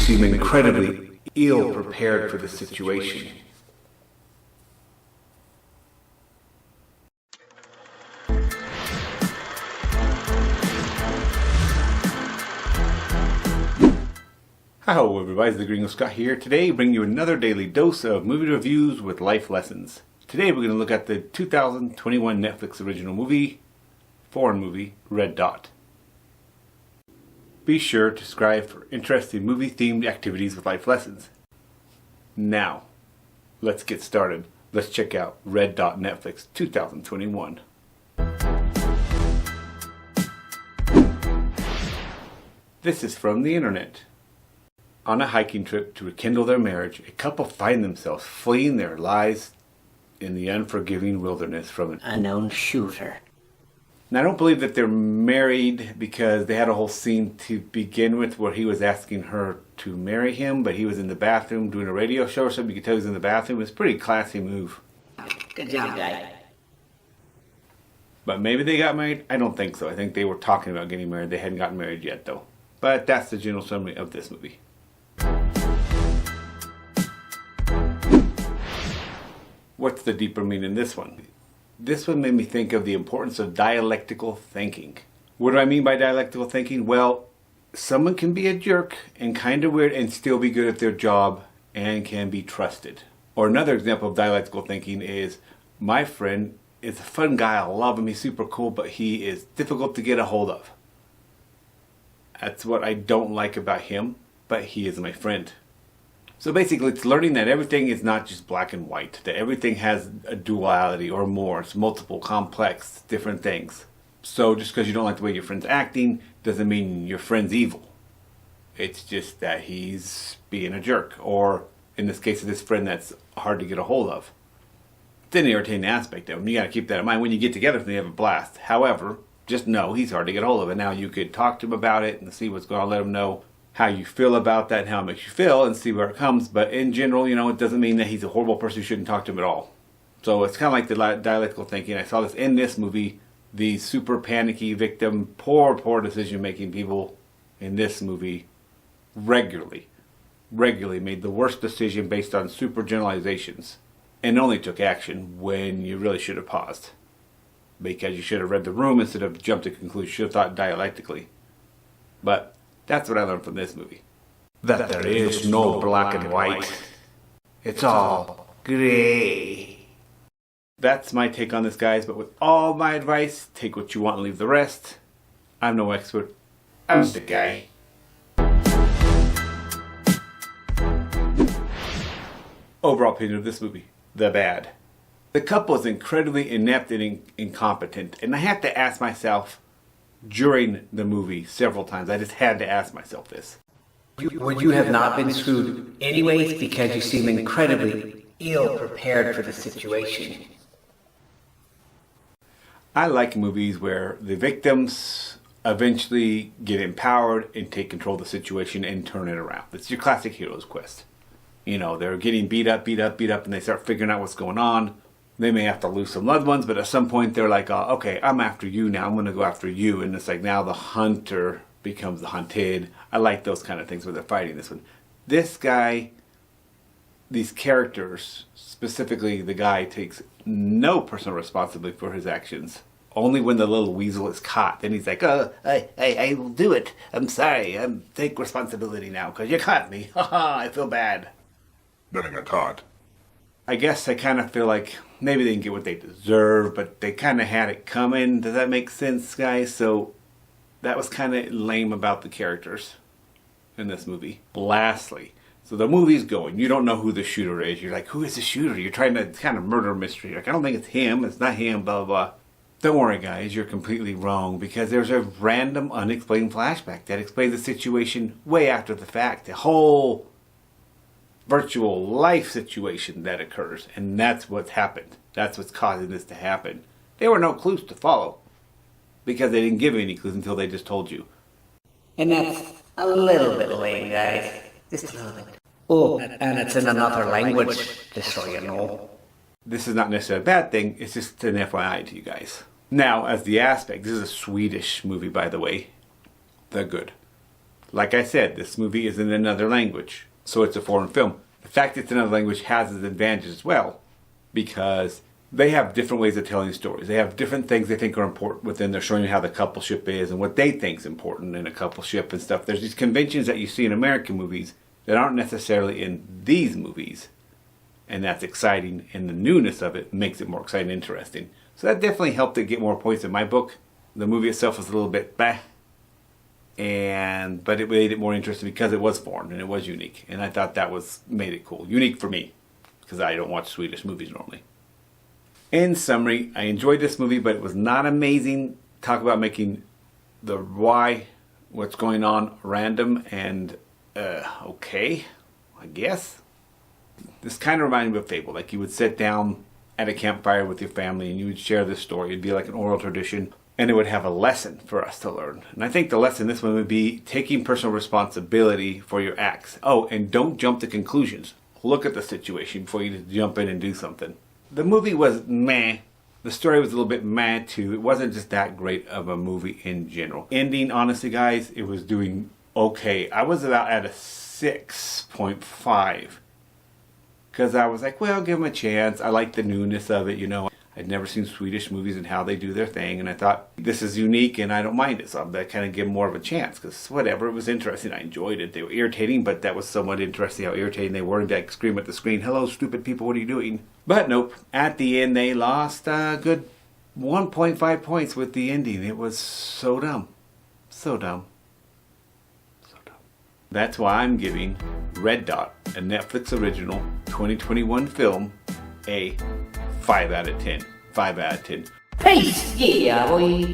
seem incredibly ill prepared for the situation. Hello everybody, it's the Gringo Scott here. Today bringing you another daily dose of movie reviews with life lessons. Today we're going to look at the 2021 Netflix original movie, foreign movie, Red Dot. Be sure to subscribe for interesting movie-themed activities with life lessons. Now, let's get started. Let's check out Red Dot Netflix 2021. This is from the internet. On a hiking trip to rekindle their marriage, a couple find themselves fleeing their lives in the unforgiving wilderness from an unknown shooter. Now, I don't believe that they're married because they had a whole scene to begin with where he was asking her to marry him, but he was in the bathroom doing a radio show or something. You could tell he was in the bathroom. It was a pretty classy move. Good job, guy. But maybe they got married? I don't think so. I think they were talking about getting married. They hadn't gotten married yet, though. But that's the general summary of this movie. What's the deeper meaning in this one? This one made me think of the importance of dialectical thinking. What do I mean by dialectical thinking? Well, someone can be a jerk and kind of weird and still be good at their job and can be trusted. Or another example of dialectical thinking is, my friend is a fun guy, I love him, he's super cool, but he is difficult to get a hold of. That's what I don't like about him, but he is my friend. So basically it's learning that everything is not just black and white, that everything has a duality or more. It's multiple, complex, different things. So just because you don't like the way your friend's acting doesn't mean your friend's evil. It's just that he's being a jerk, or in this case of this friend that's hard to get a hold of. It's an irritating aspect of him. You got to keep that in mind when you get together and you have a blast. However, just know he's hard to get a hold of, and now you could talk to him about it and see what's going on, let him know how you feel about that and how it makes you feel and see where it comes. But in general, it doesn't mean that he's a horrible person. You shouldn't talk to him at all. So it's kind of like the dialectical thinking. I saw this in this movie. The super panicky victim, poor decision making people in this movie regularly made the worst decision based on super generalizations and only took action when you really should have paused. Because you should have read the room instead of jumped to conclusions. You should have thought dialectically. But that's what I learned from this movie. That there is no black and white. It's all gray. That's my take on this, guys. But with all my advice, take what you want and leave the rest. I'm no expert. I'm just a guy. Overall opinion of this movie. The bad. The couple is incredibly inept and incompetent. And I have to ask myself, during the movie several times, I just had to ask myself this. Would you have not been screwed anyways because you seem incredibly ill prepared for the situation? I like movies where the victims eventually get empowered and take control of the situation and turn it around. It's your classic hero's quest. They're getting beat up, and they start figuring out what's going on. They may have to lose some loved ones, but at some point they're like, okay, I'm after you now. I'm going to go after you. And it's like now the hunter becomes the hunted. I like those kind of things where they're fighting this one. This guy, these characters, specifically the guy, takes no personal responsibility for his actions. Only when the little weasel is caught. Then he's like, I will do it. I'm sorry. Take responsibility now because you caught me. Haha, I feel bad. Then I got caught. I guess I kind of feel like maybe they didn't get what they deserve, but they kind of had it coming. Does that make sense, guys? So that was kind of lame about the characters in this movie. Lastly, so the movie's going. You don't know who the shooter is. You're like, who is the shooter? You're trying to kind of murder mystery. You're like, I don't think it's him. It's not him, blah, blah, blah. Don't worry, guys. You're completely wrong because there's a random unexplained flashback that explains the situation way after the fact. The whole virtual life situation that occurs, and that's what's happened. That's what's causing this to happen. There were no clues to follow because they didn't give any clues until they just told you. And that's a little bit lame, guys. Just a little bit. Oh, and it's in another language, just so you know. This is not necessarily a bad thing, it's just an FYI to you guys. Now, as the aspect, this is a Swedish movie, by the way. They're good. Like I said, this movie is in another language, so it's a foreign film. The fact it's in another language has its advantages as well, because they have different ways of telling stories. They have different things they think are important within. They're showing you how the coupleship is and what they think is important in a coupleship and stuff. There's these conventions that you see in American movies that aren't necessarily in these movies. And that's exciting, and the newness of it makes it more exciting and interesting. So that definitely helped it get more points in my book. The movie itself was a little bit bah, but it made it more interesting because it was foreign and it was unique. And I thought that made it cool. Unique for me, because I don't watch Swedish movies normally. In summary, I enjoyed this movie, but it was not amazing. Talk about making the what's going on random and okay, I guess. This kind of reminded me of Fable. Like you would sit down at a campfire with your family and you would share this story. It'd be like an oral tradition, and it would have a lesson for us to learn. And I think the lesson this one would be taking personal responsibility for your acts. Oh, and don't jump to conclusions. Look at the situation before you just jump in and do something. The movie was meh. The story was a little bit meh too. It wasn't just that great of a movie in general. Ending, honestly guys, it was doing okay. I was about at a 6.5. Because I was like, well, give them a chance. I like the newness of it, you know. I'd never seen Swedish movies and how they do their thing. And I thought, this is unique and I don't mind it. So I'm going to kind of give them more of a chance. Because whatever, it was interesting. I enjoyed it. They were irritating, but that was somewhat interesting how irritating they were. And like scream at the screen, hello, stupid people, what are you doing? But nope. At the end, they lost a good 1.5 points with the ending. It was so dumb. So dumb. That's why I'm giving Red Dot, a Netflix original 2021 film, a 5 out of 10. 5 out of 10. Peace, yeah, boy.